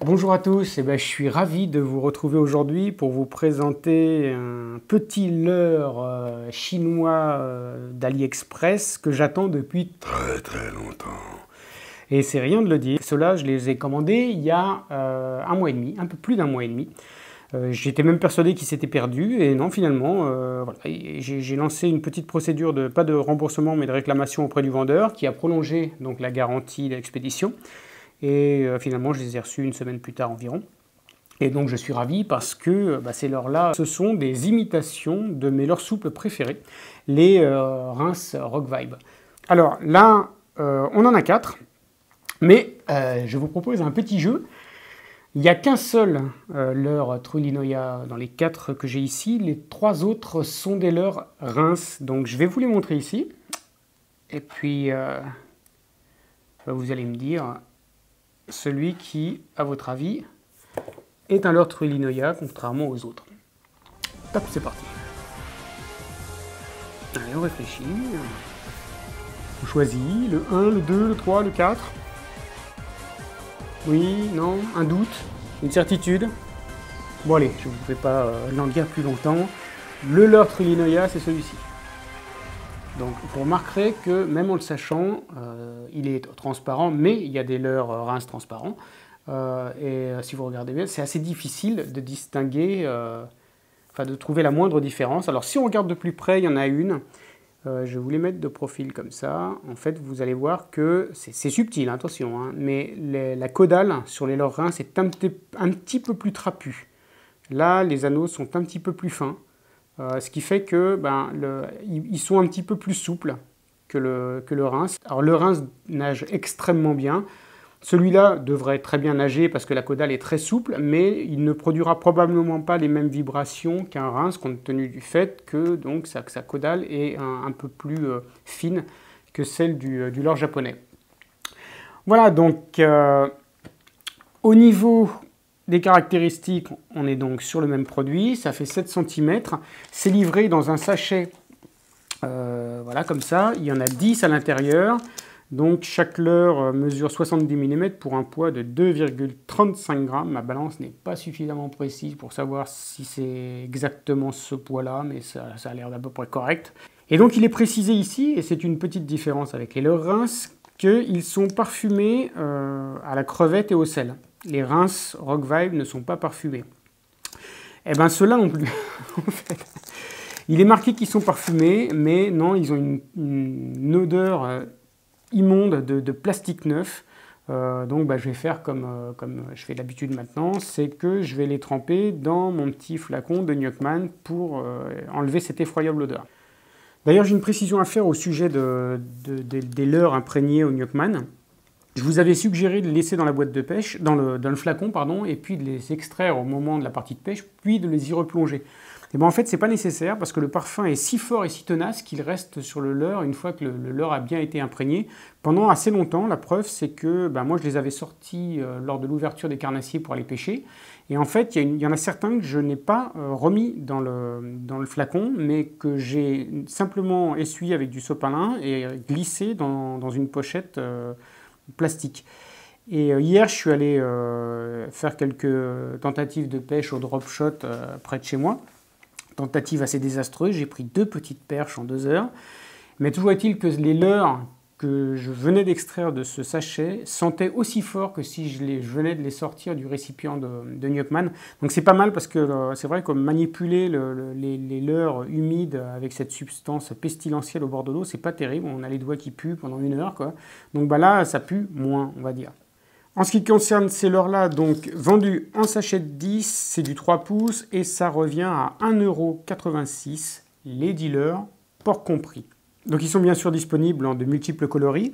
Bonjour à tous, je suis ravi de vous retrouver aujourd'hui pour vous présenter un petit leurre chinois d'AliExpress que j'attends depuis très longtemps. Et c'est rien de le dire, ceux-là je les ai commandés il y a un mois et demi, un peu plus d'un mois et demi. J'étais même persuadé qu'ils s'étaient perdus et non finalement, voilà. J'ai lancé une petite procédure pas de remboursement mais de réclamation auprès du vendeur qui a prolongé donc la garantie d'expédition. Et finalement, je les ai reçus une semaine plus tard environ. Et donc, je suis ravi parce que ces leurres-là, ce sont des imitations de mes leurres souples préférés, les Reims Rock Vibe. Alors là, on en a 4, mais je vous propose un petit jeu. Il n'y a qu'un seul leurre Trulinoia dans les 4 que j'ai ici. Les 3 autres sont des leurres Reims. Donc, je vais vous les montrer ici. Et puis, vous allez me dire celui qui, à votre avis, est un leurre Trulinoia, contrairement aux autres. Hop, c'est parti. Allez, on réfléchit. On choisit le 1, le 2, le 3, le 4. Oui, non, un doute, une certitude. Bon allez, je ne vous fais pas l'en dire plus longtemps. Le leurre Trulinoia, c'est celui-ci. Donc vous remarquerez que même en le sachant, il est transparent, mais il y a des leurres Reims transparents. Si vous regardez bien, c'est assez difficile de distinguer, de trouver la moindre différence. Alors si on regarde de plus près, il y en a une. Je vais vous les mettre de profil comme ça. En fait, vous allez voir que c'est subtil, attention, hein, mais la caudale sur les leurres Reims est un petit peu plus trapue. Là, les anneaux sont un petit peu plus fins. Ce qui fait que ils sont un petit peu plus souples que le Reims. Alors le Reims nage extrêmement bien. Celui-là devrait très bien nager parce que la caudale est très souple, mais il ne produira probablement pas les mêmes vibrations qu'un Reims compte tenu du fait que donc, sa caudale est un peu plus fine que celle du leurre japonais. Voilà, donc au niveau des caractéristiques, on est donc sur le même produit, ça fait 7 cm, c'est livré dans un sachet, voilà comme ça, il y en a 10 à l'intérieur, donc chaque leurre mesure 70 mm pour un poids de 2,35 g, ma balance n'est pas suffisamment précise pour savoir si c'est exactement ce poids-là, mais ça a l'air d'à peu près correct. Et donc il est précisé ici, et c'est une petite différence avec les leurres Reims, qu'ils sont parfumés à la crevette et au sel. Les Reims Rock Vibe ne sont pas parfumés. Eh bien, ceux-là non plus. En fait, il est marqué qu'ils sont parfumés, mais non, ils ont une odeur immonde de plastique neuf. Donc, je vais faire comme je fais d'habitude maintenant, c'est que je vais les tremper dans mon petit flacon de Nyukman pour enlever cette effroyable odeur. D'ailleurs, j'ai une précision à faire au sujet des leurres imprégnées au Nyukman. Je vous avais suggéré de les laisser dans la boîte de pêche, dans le flacon, pardon, et puis de les extraire au moment de la partie de pêche, puis de les y replonger. Et bien en fait, c'est pas nécessaire parce que le parfum est si fort et si tenace qu'il reste sur le leurre une fois que le leurre a bien été imprégné pendant assez longtemps. La preuve, c'est que moi, je les avais sortis lors de l'ouverture des carnassiers pour aller pêcher. Et en fait, il y en a certains que je n'ai pas remis dans le flacon, mais que j'ai simplement essuyé avec du sopalin et glissé dans une pochette plastique. Et hier, je suis allé faire quelques tentatives de pêche au drop shot près de chez moi. Tentative assez désastreuse, j'ai pris 2 petites perches en 2 heures. Mais toujours est-il que les leurres que je venais d'extraire de ce sachet sentaient aussi fort que si je venais de les sortir du récipient de Nyukman. Donc c'est pas mal parce que c'est vrai que manipuler les leurres humides avec cette substance pestilentielle au bord de l'eau, c'est pas terrible. On a les doigts qui puent pendant 1 heure, quoi. Donc là, ça pue moins, on va dire. En ce qui concerne ces leurres-là, donc vendus en sachet de 10, c'est du 3 pouces et ça revient à 1,86 € les 10 leurres, porc compris. Donc ils sont bien sûr disponibles en de multiples coloris.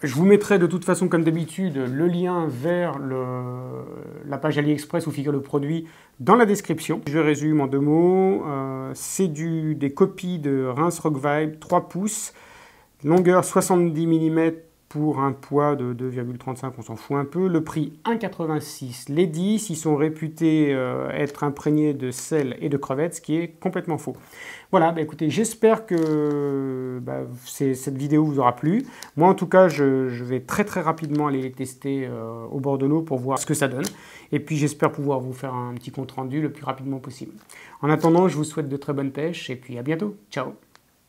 Je vous mettrai de toute façon, comme d'habitude, le lien vers la page AliExpress où figure le produit dans la description. Je résume en 2 mots. C'est des copies de Reims Rock Vibe 3 pouces, longueur 70 mm pour un poids de 2,35, on s'en fout un peu. Le prix 1,86. Les 10, ils sont réputés être imprégnés de sel et de crevettes, ce qui est complètement faux. Voilà, bah écoutez, j'espère que cette vidéo vous aura plu. Moi, en tout cas, je vais très rapidement aller les tester au bord de l'eau pour voir ce que ça donne. Et puis, j'espère pouvoir vous faire un petit compte rendu le plus rapidement possible. En attendant, je vous souhaite de très bonnes pêches et puis à bientôt. Ciao!